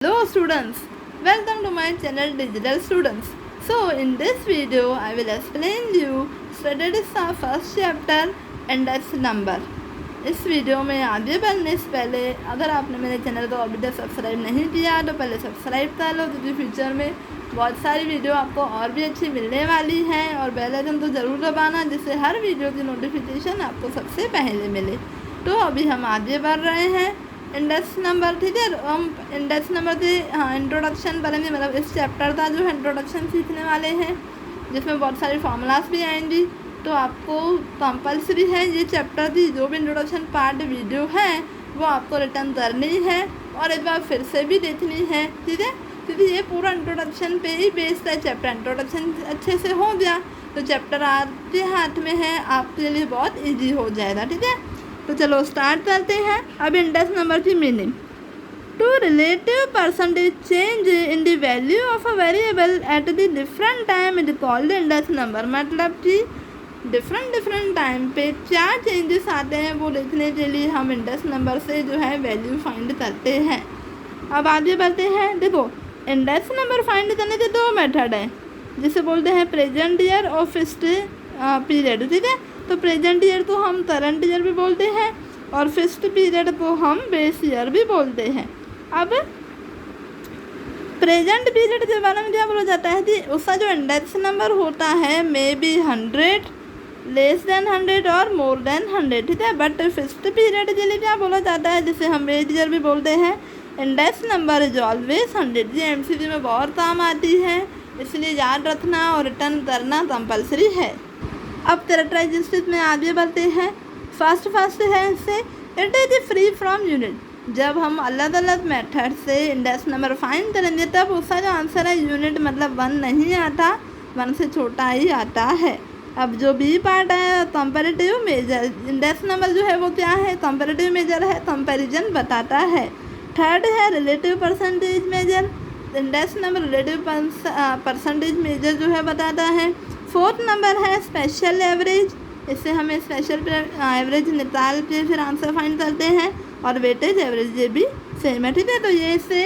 Hello students, welcome to my channel Digital Students. So in this video I will explain you statistics of first chapter index number. इस video में आगे बढ़ने से पहले अगर आपने मेरे चैनल को अभी तक सब्सक्राइब नहीं किया तो पहले सब्सक्राइब कर लो, क्योंकि फ्यूचर में बहुत सारी वीडियो आपको और भी अच्छी मिलने वाली हैं। और बेल आइकन तो ज़रूर दबाना, जिससे हर वीडियो की नोटिफिकेशन आपको सबसे पहले मिले। तो अभी हम आगे बढ़ रहे हैं इंडेक्स नंबर, ठीक है। हम इंडेक्स नंबर के इंट्रोडक्शन करेंगे, मतलब इस चैप्टर का जो है इंट्रोडक्शन सीखने वाले हैं, जिसमें बहुत सारी फार्मूलाज भी आएंगी। तो आपको कंपल्सरी है ये चैप्टर की जो भी इंट्रोडक्शन पार्ट वीडियो है वो आपको रिटर्न करनी है और एक बार फिर से भी देखनी है, ठीक है, क्योंकि ये पूरा इंट्रोडक्शन पे ही बेस्ड है। चैप्टर इंट्रोडक्शन अच्छे से हो गया तो चैप्टर आपके हाथ में है, आपके लिए बहुत ईजी हो जाएगा, ठीक है। तो चलो स्टार्ट करते हैं। अब इंडेक्स नंबर की meaning, to relative percentage change in the value of a variable at the different time is called index number. मतलब कि डिफरेंट टाइम पे क्या चेंजेस आते हैं वो देखने के लिए हम इंडेक्स नंबर से जो है वैल्यू फाइंड करते हैं। अब आगे बढ़ते हैं। देखो, इंडेक्स नंबर फाइंड करने के दो मेथड हैं, जिसे बोलते हैं प्रेजेंट ईयर और फिक्स्ड पीरियड, ठीक है। तो प्रेजेंट ईयर को हम करंट ईयर भी बोलते हैं और फिक्स्ड पीरियड को हम बेस ईयर भी बोलते हैं। अब प्रेजेंट पीरियड के बारे में क्या बोला जाता है कि उसका जो इंडेक्स नंबर होता है मे बी 100, लेस देन 100 और मोर देन 100, ठीक है। बट फिक्स्ड पीरियड के लिए क्या बोला जाता है, जिसे हम बेस ईयर भी बोलते हैं, इंडेक्स नंबर इज ऑलवेज 100। ये एमसीक्यू में बहुत काम आती है, इसलिए याद रखना और रिटर्न करना कंपलसरी है। अब कैरेक्टराइजेशन में आगे बढ़ते हैं। फर्स्ट है इससे, it is free from unit. जब हम अलग अलग मेथड से इंडेक्स नंबर फाइंड करेंगे तब उसका जो आंसर है यूनिट मतलब 1 नहीं आता, 1 से छोटा ही आता है। अब जो बी पार्ट है कंपैरेटिव मेजर, इंडेक्स नंबर जो है वो क्या है, कंपैरेटिव मेजर है, कंपैरिजन बताता है। थर्ड है relative percentage measure, index number relative percentage measure जो है बताता है। फोर्थ नंबर है स्पेशल एवरेज, इससे हमें स्पेशल एवरेज निकाल के फिर आंसर फाइंड करते हैं। और वेटेज एवरेज ये भी सेम है, ठीक है। तो ये इससे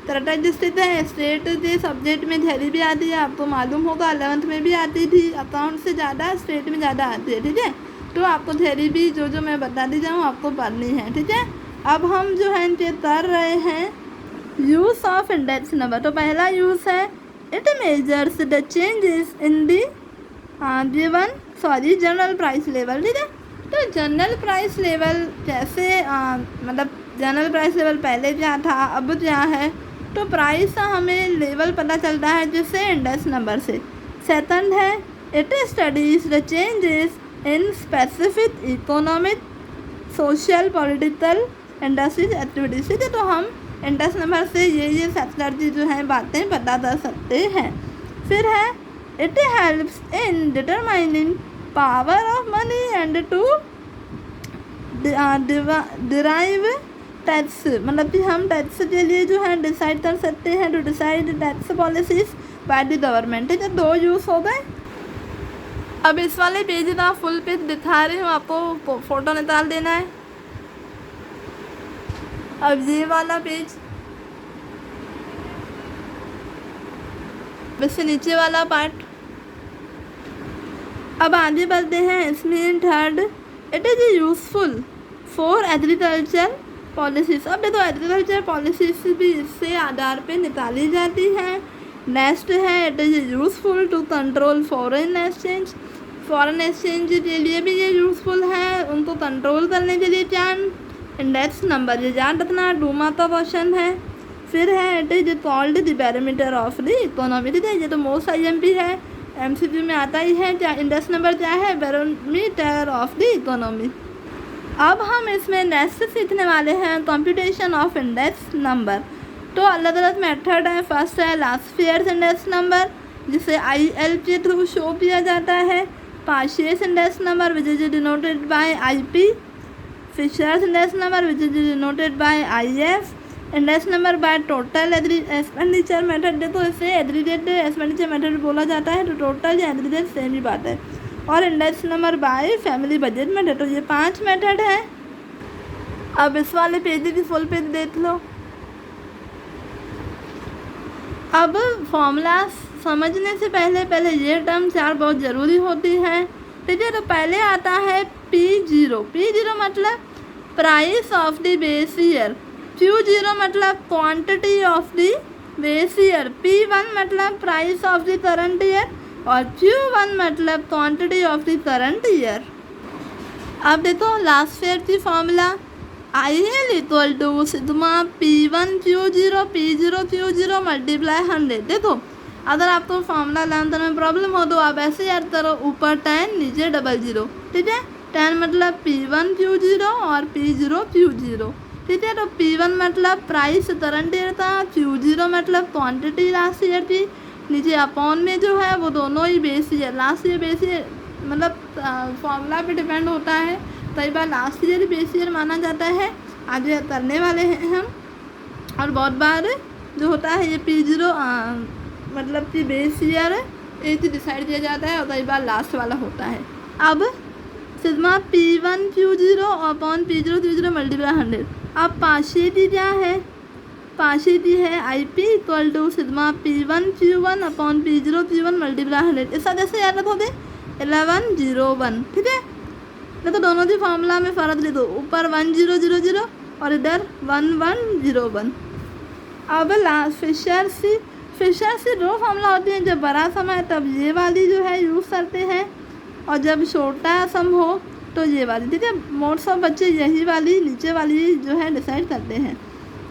कैरेक्टरिस्टिक है। स्टेट के सब्जेक्ट में थ्योरी भी आती है, आपको मालूम होगा 11th में भी आती थी, अकाउंट से ज़्यादा स्टेट में ज़्यादा आती है, ठीक है। तो आपको थ्योरी भी जो मैं बताती जाऊँ आपको पढ़नी है, ठीक है। अब हम जो है इनके कर रहे हैं यूज़ ऑफ इंडेक्स नंबर। तो पहला यूज़ है it measures the changes in the general price level, ठीक है। तो जनरल प्राइस लेवल कैसे मतलब जनरल प्राइस लेवल पहले क्या था अब क्या है, तो प्राइस का हमें लेवल पता चलता है जिससे इंडेक्स नंबर से। सेकंड है it studies the changes in specific economic, social, political, industries activities, ठीक है। तो हम इंडेक्स नंबर से ये सेक्टर की जो है बातें पता कर सकते हैं। फिर है it helps in determining power of money and to derive tax, मतलब कि हम टैक्स के लिए जो है डिसाइड कर सकते हैं, to decide tax policies by the government, ठीक है। दो यूज़ हो गए। अब इस वाले पेज का फुल पेज दिखा रही हूँ, आपको फ़ोटो निकाल देना है। अब ये वाला पेज, इससे नीचे वाला पार्ट। अब आगे बढ़ते हैं। इसमें third it is useful for agriculture policies. अब देखो एग्रीकल्चर पॉलिसीज भी इससे आधार पे निकाली जाती है। नेक्स्ट है it is useful to control foreign exchange. Foreign exchange के लिए भी ये यूज़फुल है, उनको कंट्रोल करने के लिए क्या इंडेक्स नंबर ये याद रखना, डूमा का क्वेश्चन है। फिर है it is called the barometer of the economy, ठीक है। ये तो मोस्ट IMP है, MCQ में आता ही है। क्या इंडेक्स नंबर क्या है, बैरोमीटर ऑफ द इकोनॉमी। अब हम इसमें नेक्स्ट सीखने वाले हैं कंप्यूटेशन ऑफ इंडेक्स नंबर। तो अलग अलग मेथड है। फर्स्ट है लास्ट ईयर्स इंडेक्स नंबर, जिसे IL के थ्रू शो किया जाता है। Paasche's index number which is denoted by IP। Fisher's index number which is denoted by IF। Index number by total expenditure method, देखो इसे aggregate expenditure method बोला जाता है, तो टोटल या एग्रीगेट सेम ही बात है। और index number by family budget method. तो ये 5 मेथड है। अब इस वाले पेज की फुल पेज देख लो। अब फॉर्मूला समझने से पहले ये टर्म 4 बहुत ज़रूरी होती है, ठीक है। तो पहले आता है P0 मतलब price of the base year, Q0 मतलब quantity of the base year, P1 मतलब price of the current year और Q1 मतलब quantity of the current year. अब देखो लास्ट ईयर की formula IL equal to sigma P1 Q0 P0 Q0 multiply 100। देखो अगर आपको फॉर्मूला लाने में प्रॉब्लम हो तो आप ऐसे याद करो, ऊपर 10 नीचे 00, ठीक है। 10 मतलब P1 Q0 और P0 Q0, ठीक है। तो P1 मतलब प्राइस करंट ईयर था, Q0 मतलब क्वांटिटी लास्ट ईयर थी, नीचे अपॉन में जो है वो दोनों ही base year, last year base year मतलब फॉर्मूला पे डिपेंड होता है, कई बार लास्ट ईयर बेस ईयर माना जाता है, आगे करने वाले हैं हम। और बहुत बार जो होता है ये P0 मतलब कि बेस ईयर एक डिसाइड किया जाता है और कई बार लास्ट वाला होता है। अब sigma P1 Q0 upon P0 Q0 multiply 100। अब पार्शियलिटी क्या है, पार्शियलिटी है IP equal to sigma P1 Q1 upon P0 Q1 multiply 100। ऐसा जैसे याद रखोगे 1101, ठीक है। तो दोनों की फॉर्मूला में फ़र्क दे दो, ऊपर 1000 और इधर 1101। अब लास्ट फिशर से दो फॉर्मूला होती हैं, जब बड़ा सम है तब ये वाली जो है यूज़ करते हैं और जब छोटा सम हो तो ये वाली, ठीक है। मोस्ट ऑफ बच्चे यही वाली नीचे वाली जो है डिसाइड करते हैं।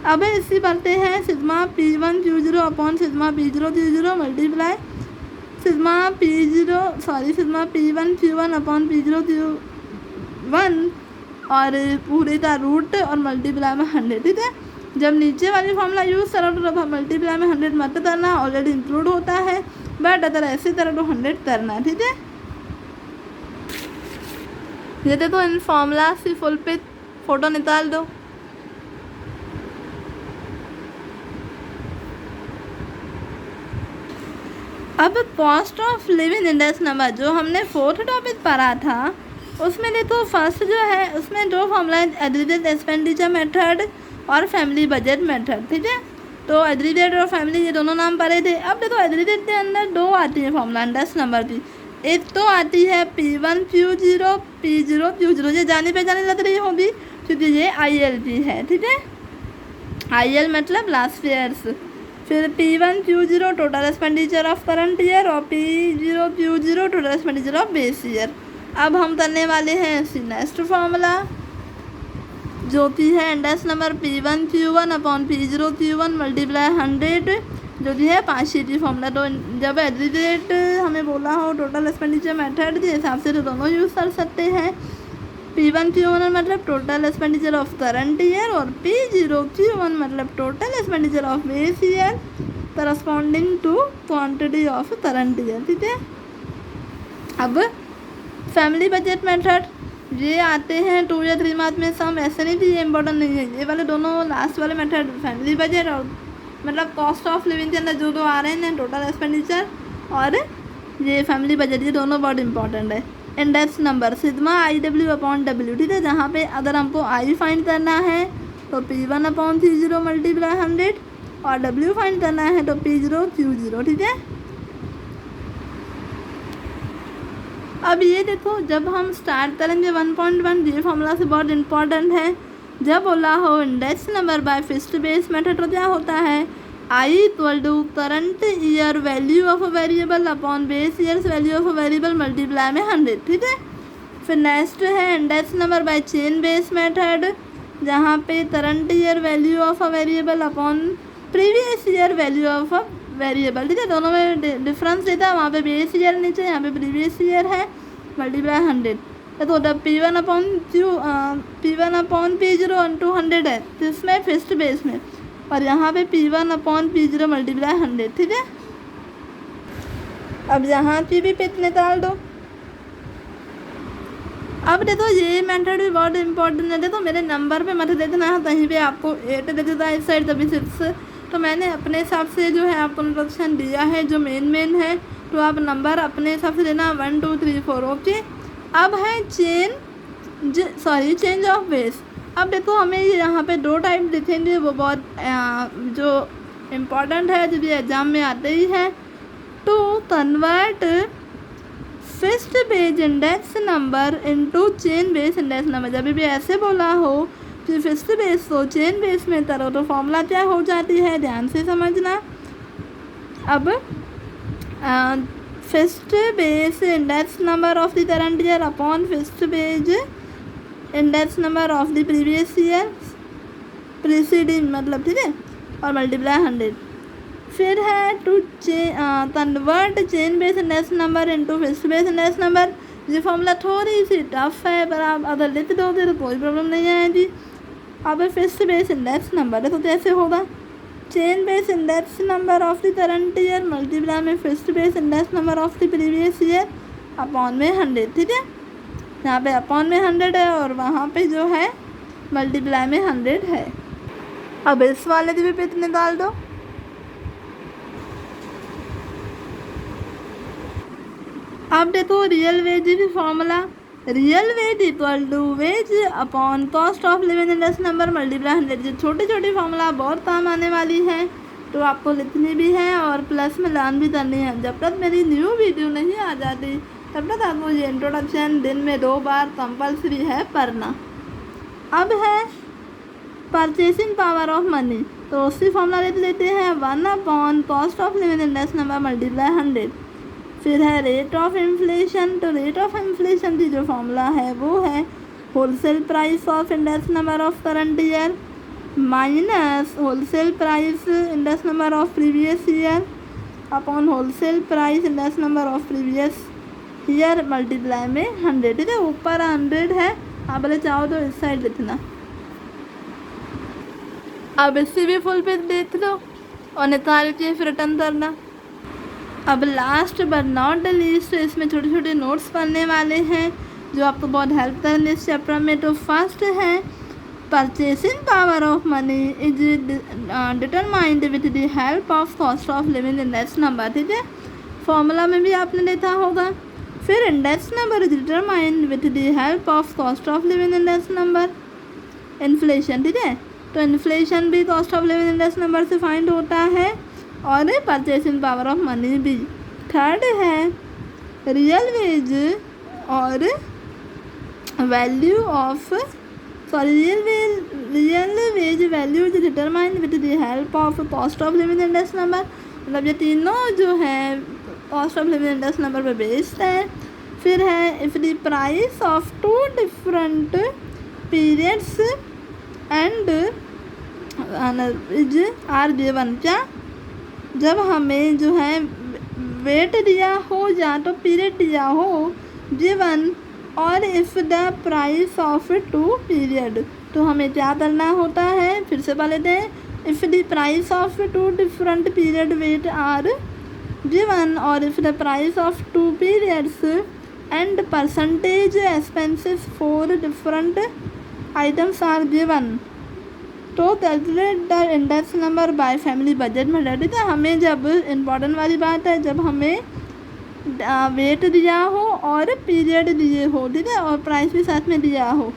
अब इसी पढ़ते हैं sigma P1 Q0 upon sigma P0 Q0 multiply sigma P1 Q1 upon P0 Q1 और पूरे का रूट और मल्टीप्लाई में 100, ठीक है। जब नीचे वाली फॉर्मूला यूज़ करो तो तब मल्टीप्लाई में 100 मत करना, ऑलरेडी इंक्लूड होता है, बट अगर ऐसे करो तो 100 करना, ठीक है। ये देखो इन फॉर्मूला से फुल पे फोटो निकाल दो। अब cost of living index number जो हमने 4th टॉपिक पढ़ा था उसमें देखो फर्स्ट जो है उसमें दो फॉर्मूला है, एग्रीगेट एक्सपेंडिचर मेथड और फैमिली बजट मेथड, ठीक है। तो एग्रीगेट और फैमिली ये दोनों नाम पढ़े थे। अब देखो एग्रीगेट के अंदर दो आती है फॉर्मूला इंडेक्स नंबर की, एक तो आती है P1 Q0 P0 Q0, ये जानी पहचानी लग रही होगी क्योंकि ये ILP है, ठीक है। IL मतलब लास्ट ईयर्स, फिर P1 Q0 total expenditure of current year और P0 Q0 total expenditure of base year. अब हम करने वाले हैं नेक्स्ट फार्मूला जो कि है index number P1 Q1 upon P0 Q1 multiply 100 जो कि है पार्शियलिटी फार्मूला। तो जब एग्रीगेट हमें बोला हो टोटल एक्सपेंडिचर मेथड के हिसाब से तो दोनों यूज़ कर सकते हैं। P1 Q1 मतलब total expenditure of current year और P0 Q1 मतलब total expenditure of base year corresponding to quantity of current year, ठीक है। अब फैमिली बजट मेथड ये आते हैं 2 या 3 मार्क्स में, सम ऐसे नहीं थी, ये इम्पोर्टेंट नहीं है। ये वाले दोनों लास्ट वाले मेथड फैमिली बजट और मतलब कॉस्ट ऑफ लिविंग के अंदर जो दो आ रहे हैं टोटल एक्सपेंडिचर और ये फैमिली बजट, ये दोनों बहुत इंपॉर्टेंट है। Index number sigma IW upon W, ठीक है। जहाँ पे अगर हमको I फाइंड करना है तो P1 अपॉन Q0 मल्टीप्लाई 100 और W फाइंड करना है तो P0 Q0, ठीक है। अब ये देखो जब हम स्टार्ट करेंगे 1.1 ये फॉर्मूला से बहुत इंपॉर्टेंट है। जब बोला हो index number by fixed base method तो क्या होता है, I equal to current year value of a variable upon base years value of a variable multiply में 100, ठीक है। फिर नेक्स्ट है index number by chain base method जहाँ पे current year value of a variable upon previous year value of a variable, ठीक है। दोनों में डिफरेंस देता है, वहाँ पे बेस ईयर नीचे यहाँ पे प्रीवियस ईयर है मल्टीप्लाई 100। तो जब P1 अपॉन P0 इंटू 100 है तो इसमें फिक्स्ड बेस में और यहाँ पे P1 अपॉन P0 मल्टीप्लाई 100, ठीक है। अब यहाँ की भी पिट निकाल दो। अब देखो ये मेथड भी बहुत इंपॉर्टेंट है। देखो मेरे नंबर पे मत देखना है, कहीं पे आपको 8 दे देता है इस साइड तभी 6, तो मैंने अपने हिसाब से जो है आपको इंस्ट्रक्शन दिया है जो मेन है, तो आप नंबर अपने हिसाब से देना 1 2 3 4, ओके। अब है चेंज ऑफ बेस। अब देखो हमें यहाँ पे 2 टाइप दिखेंगे, वो बहुत जो इम्पॉर्टेंट है, जब ये एग्ज़ाम में आते ही है। To convert fixed base index number into chain base index number, जब भी ऐसे बोला हो कि फिक्स्ड बेस को चेन बेस में करो तो फॉर्मूला क्या हो जाती है, ध्यान से समझना। अब fixed base index number of the current year upon fixed base index number of the previous year preceding, मतलब ठीक है, और मल्टीप्लाई 100। फिर है to convert chain base index number into fixed base index number. ये फॉर्मूला थोड़ी सी tough है, पर आप अगर लिख दोगे तो कोई प्रॉब्लम नहीं आएगी। अब फिक्स्ड बेस इंडेक्स नंबर है तो कैसे होगा, chain base index number of the current year multiply में fixed base index number of the previous year upon में 100, ठीक है। यहाँ पे अपॉन में 100 है और वहाँ पे जो है मल्टीप्लाई में 100 है। अब इस वाले भी पे इतने डाल दो। अब देखो रियल वेज भी formula, real wage equal to wage upon cost of living index number multiply 100। जो छोटी छोटी फॉर्मूला बहुत काम आने वाली है, तो आपको लिखनी भी है और प्लस में लर्न भी करनी है। जब तक मेरी न्यू वीडियो नहीं आ जाती तब तक आपको ये इंट्रोडक्शन दिन में 2 बार कंपल्सरी है पढ़ना। अब है परचेसिंग पावर ऑफ मनी, तो उसी फॉर्मूला लिख लेते हैं 1 upon cost of living index number multiply 100। फिर है रेट ऑफ इन्फ्लेशन, तो रेट ऑफ इन्फ्लेशन की जो फॉर्मूला है वो है wholesale price of index number of current year minus wholesale price index number of previous year upon wholesale price index number of previous year multiply में 100, ठीक है। ऊपर 100 है, आप बोले चाहो तो इस साइड लिखना। अब इससे भी फुल पेज देख लो और निकाल के फिर रिटर्न करना। अब last but not the least, इसमें छोटे छोटे नोट्स पढ़ने वाले हैं जो आपको बहुत हेल्प करेंगे इस चैप्टर में। तो फर्स्ट है purchasing power of money is determined with the help of cost of living index number, ठीक है, फॉर्मूला में भी आपने देखा होगा। फिर index number is determined with the help of cost of living index number inflation, ठीक है, तो इन्फ्लेशन भी cost of living index number से फाइंड होता है और परचेसिंग पावर ऑफ मनी भी। थर्ड है रियल वेज और value of real veg value is determined with the help of cost of living index number, मतलब ये तीनों जो है cost of living index number पर बेस्ड है। फिर है if the price of 2 different periods and is are given, क्या जब हमें जो है वेट दिया हो या तो पीरियड दिया हो गिवन, और if the price of 2 period, तो हमें क्या करना होता है, फिर से पढ़ लेते हैं। If the price of 2 different period weight are given और if the price of 2 periods and percentage expenses for different items are given, तो calculate the index number by family budget में रेडी था। हमें जब इम्पॉर्टेंट वाली बात है, जब हमें वेट दिया हो और पीरियड दिए हो, ठीक है, और प्राइस भी साथ में दिया हो,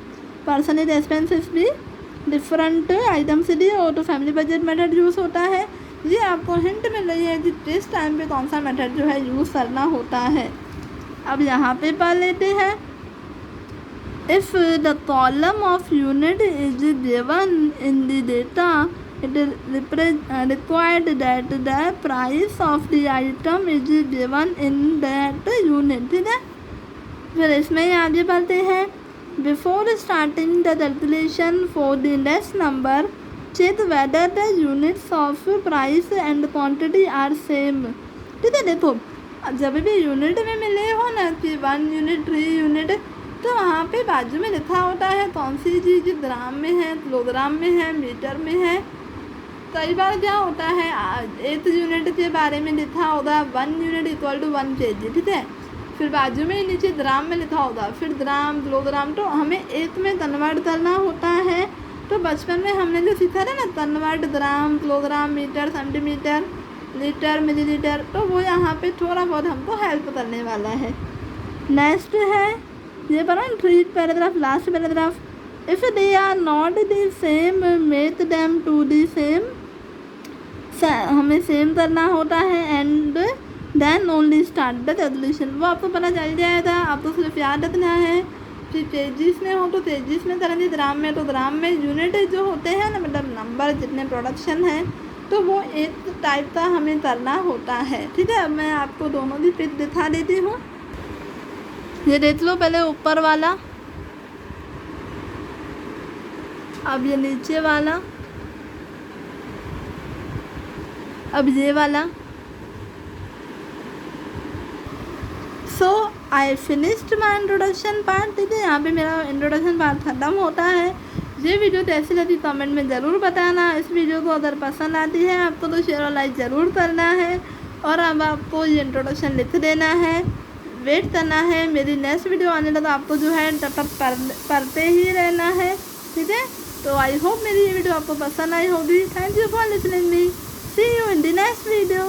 परसेंटेज एक्सपेंसेस भी डिफरेंट आइटम से दिए हो, तो फैमिली बजट मेथड यूज़ होता है। ये आपको हिंट मिल रही है कि किस टाइम पे कौन सा मेथड जो है यूज़ करना होता है। अब यहाँ पे पढ़ लेते हैं। If the column of unit is given in the data, it is required that the price of the item is given in that unit, ठीक है। फिर इसमें आगे बढ़ते हैं। Before starting the calculation for the index number, check whether the units of price and quantity are same, ठीक है। देखो जब भी यूनिट में मिले हो ना कि 1 यूनिट 3 यूनिट, तो वहाँ पे बाजू में लिखा होता है कौन सी चीज़ ग्राम में है, किलोग्राम में है, मीटर में है। कई बार क्या होता है 1 यूनिट के बारे में लिखा होगा 1 यूनिट इक्वल टू 1 kg, ठीक है, फिर बाजू में नीचे ग्राम में लिखा होगा, फिर ग्राम किलोग्राम, तो हमें एक में कन्वर्ट करना होता है। तो बचपन में हमने जो सीखा था ना convert gram kilogram metre centimetre litre millilitre, तो वो यहाँ पे थोड़ा बहुत हमको हेल्प करने वाला है। नेक्स्ट है ये बना 3 paragraph, last paragraph. If they are not the same make them to the हमें सेम करना होता है and then only start the resolution. वो आपको पता चल जाएगा, आपको सिर्फ याद रखना है। फिर पेजिस में हो तो पेजिस में करेंगे, ग्राम में तो ग्राम में। यूनिट जो होते हैं ना, मतलब नंबर जितने प्रोडक्शन है, तो वो एक टाइप का हमें करना होता है। ठीक है, अब मैं आपको दोनों भी पिक दिखा देती हूँ। ये देख लो पहले ऊपर वाला, अब ये नीचे वाला, अब ये वाला। So I finished my introduction part. ठीक है, यहाँ पे मेरा इंट्रोडक्शन पार्ट ख़त्म होता है। ये वीडियो कैसी लगी कमेंट में ज़रूर बताना। इस वीडियो को अगर पसंद आती है आपको तो शेयर और लाइक ज़रूर करना है। और अब आपको ये इंट्रोडक्शन लिख देना है, वेट करना है मेरी नेक्स्ट वीडियो आने लगा। आपको जो है तब पढ़ते ही रहना है। ठीक है, तो आई होप मेरी ये वीडियो आपको पसंद आई होगी। Thank you for listening me. See you in the next video.